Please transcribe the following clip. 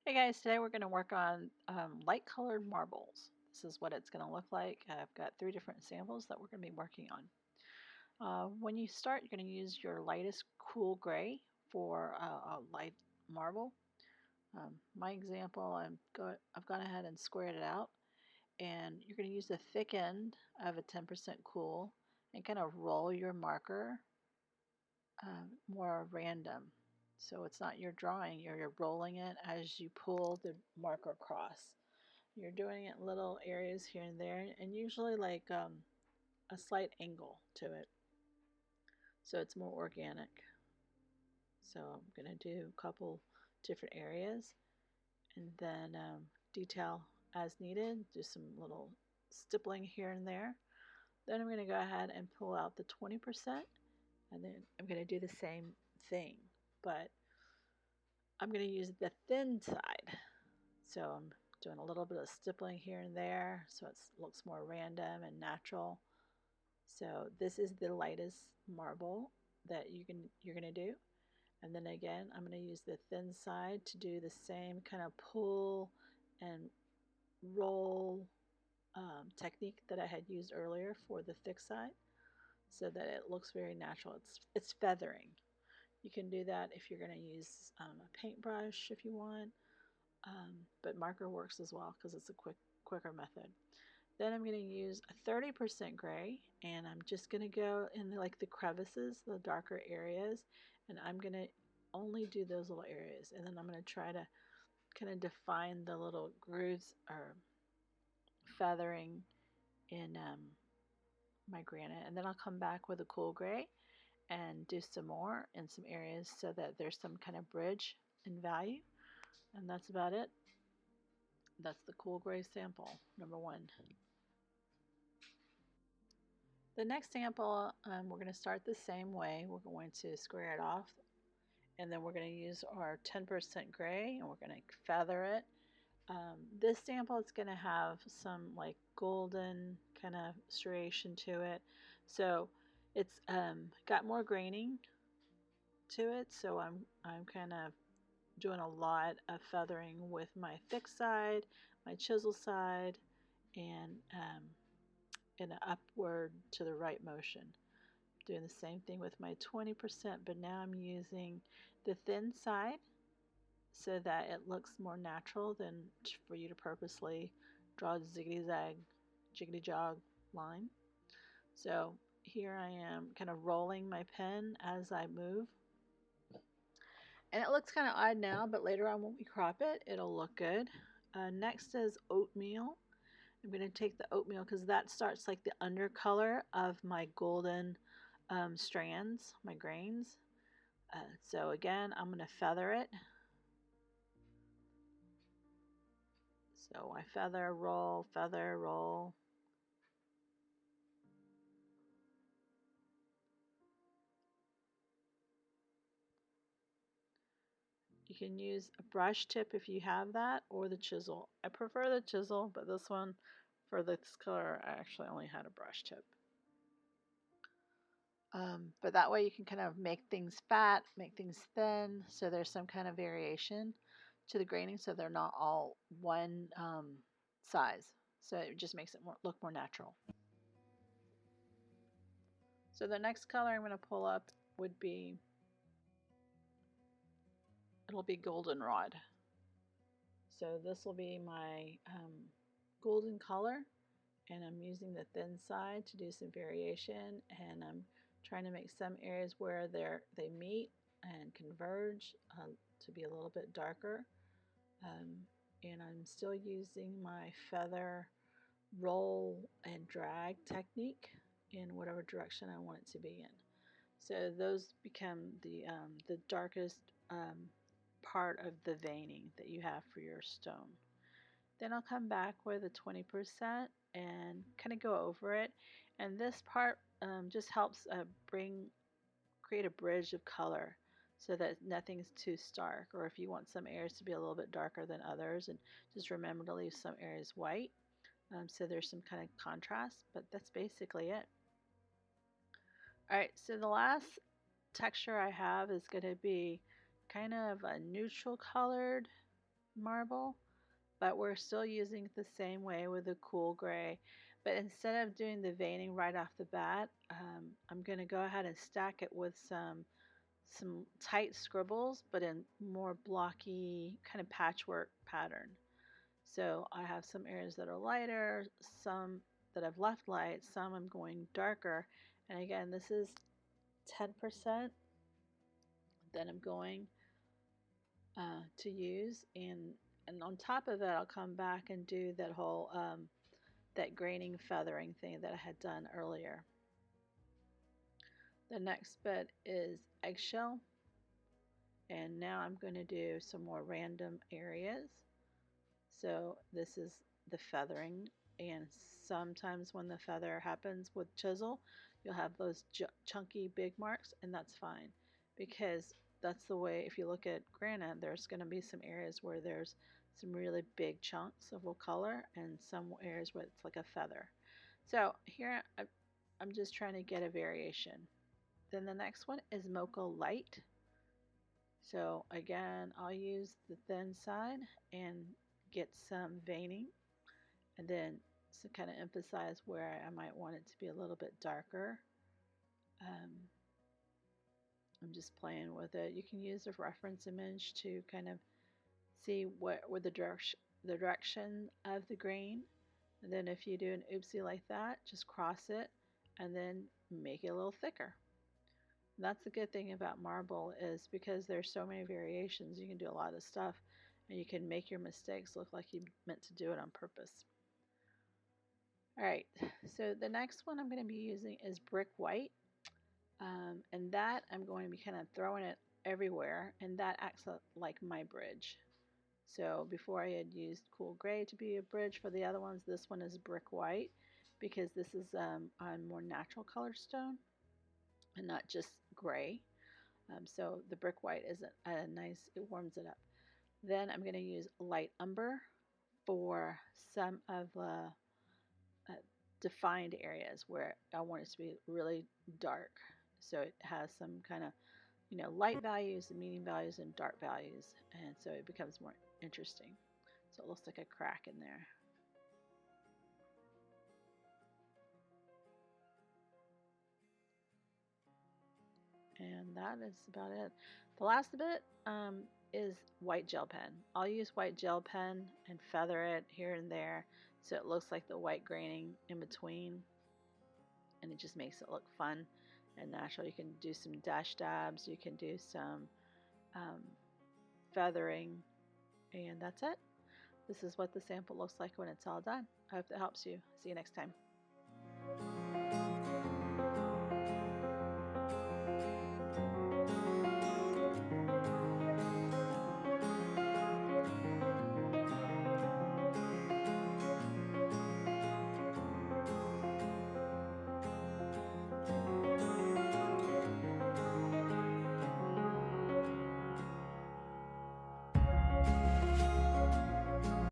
Hey guys, today we're going to work on light colored marbles. This is what it's going to look like. I've got 3 different samples that we're going to be working on. When you start, you're going to use your lightest cool gray for a light marble. My example, I've gone ahead and squared it out, and you're going to use the thick end of a 10% cool and kind of roll your marker more random. So it's not your drawing, you're rolling it as you pull the marker across. You're doing it in little areas here and there, and usually like a slight angle to it, so it's more organic. So I'm going to do a couple different areas and then detail as needed, do some little stippling here and there. Then I'm going to go ahead and pull out the 20%, and then I'm going to do the same thing, but I'm going to use the thin side. So I'm doing a little bit of stippling here and there so it looks more random and natural. So this is the lightest marble that you're going to do. And then again, I'm going to use the thin side to do the same kind of pull and roll technique that I had used earlier for the thick side, so that it looks very natural. It's feathering. You can do that if you're going to use a paintbrush if you want, but marker works as well because it's a quicker method. Then I'm going to use a 30% gray, and I'm just going to go in like the crevices, the darker areas, and I'm going to only do those little areas, and then I'm going to try to kind of define the little grooves or feathering in my granite, and then I'll come back with a cool gray and do some more in some areas so that there's some kind of bridge in value. And that's about it. That's the cool gray sample, number 1. The next sample, we're going to start the same way. We're going to square it off, and then we're going to use our 10% gray, and we're going to feather it. This sample is going to have some like golden kind of striation to it, so it's got more graining to it. So I'm kind of doing a lot of feathering with my thick side, my chisel side, and in an upward to the right motion. Doing the same thing with my 20%, but now I'm using the thin side so that it looks more natural than for you to purposely draw a ziggity-zag, jiggity-jog line. So here I am kind of rolling my pen as I move. And it looks kind of odd now, but later on when we crop it, it'll look good. Next is oatmeal. I'm going to take the oatmeal because that starts like the undercolor of my golden strands, my grains. So again, I'm going to feather it. So I feather, roll, feather, roll. You can use a brush tip if you have that, or the chisel. I prefer the chisel, but this one, for this color, I actually only had a brush tip. But that way you can kind of make things fat, make things thin, so there's some kind of variation to the graining, so they're not all one size. So it just makes it look more natural. So the next color I'm going to pull up would be, it'll be goldenrod. So this will be my golden color, and I'm using the thin side to do some variation, and I'm trying to make some areas where they meet and converge to be a little bit darker. And I'm still using my feather roll and drag technique in whatever direction I want it to be in. So those become the darkest part of the veining that you have for your stone. Then I'll come back with a 20% and kind of go over it. And this part just helps create a bridge of color so that nothing's too stark. Or if you want some areas to be a little bit darker than others, and just remember to leave some areas white so there's some kind of contrast, but that's basically it. Alright, so the last texture I have is going to be kind of a neutral colored marble, but we're still using it the same way with a cool gray. But instead of doing the veining right off the bat, I'm going to go ahead and stack it with some tight scribbles, but in more blocky kind of patchwork pattern. So I have some areas that are lighter, some that I've left light, some I'm going darker. And again, this is 10% that I'm going to use, and on top of it, I'll come back and do that whole that graining feathering thing that I had done earlier. The next bit is eggshell, and now I'm going to do some more random areas. So this is the feathering, and sometimes when the feather happens with chisel, you'll have those chunky big marks, and that's fine, because that's the way. If you look at granite, there's going to be some areas where there's some really big chunks of a color and some areas where it's like a feather. So here I'm just trying to get a variation. Then the next one is Mocha Light. So again, I'll use the thin side and get some veining, and then to kind of emphasize where I might want it to be a little bit darker. I'm just playing with it. You can use a reference image to kind of see where the direction of the grain. And then if you do an oopsie like that, just cross it and then make it a little thicker. And that's the good thing about marble, is because there's so many variations, you can do a lot of stuff and you can make your mistakes look like you meant to do it on purpose. Alright, so the next one I'm going to be using is brick white. And that I'm going to be kind of throwing it everywhere, and that acts like my bridge. So before I had used cool gray to be a bridge for the other ones, this one is brick white, because this is on more natural color stone and not just gray. So the brick white is a nice, it warms it up. Then I'm going to use light umber for some of the defined areas where I want it to be really dark. So it has some kind of, light values and medium values and dark values, and so it becomes more interesting. So it looks like a crack in there. And that is about it. The last bit is white gel pen. I'll use white gel pen and feather it here and there so it looks like the white graining in between, and it just makes it look fun and natural. You can do some dash dabs, you can do some feathering, and that's it. This is what the sample looks like when it's all done. I hope that helps you. See you next time.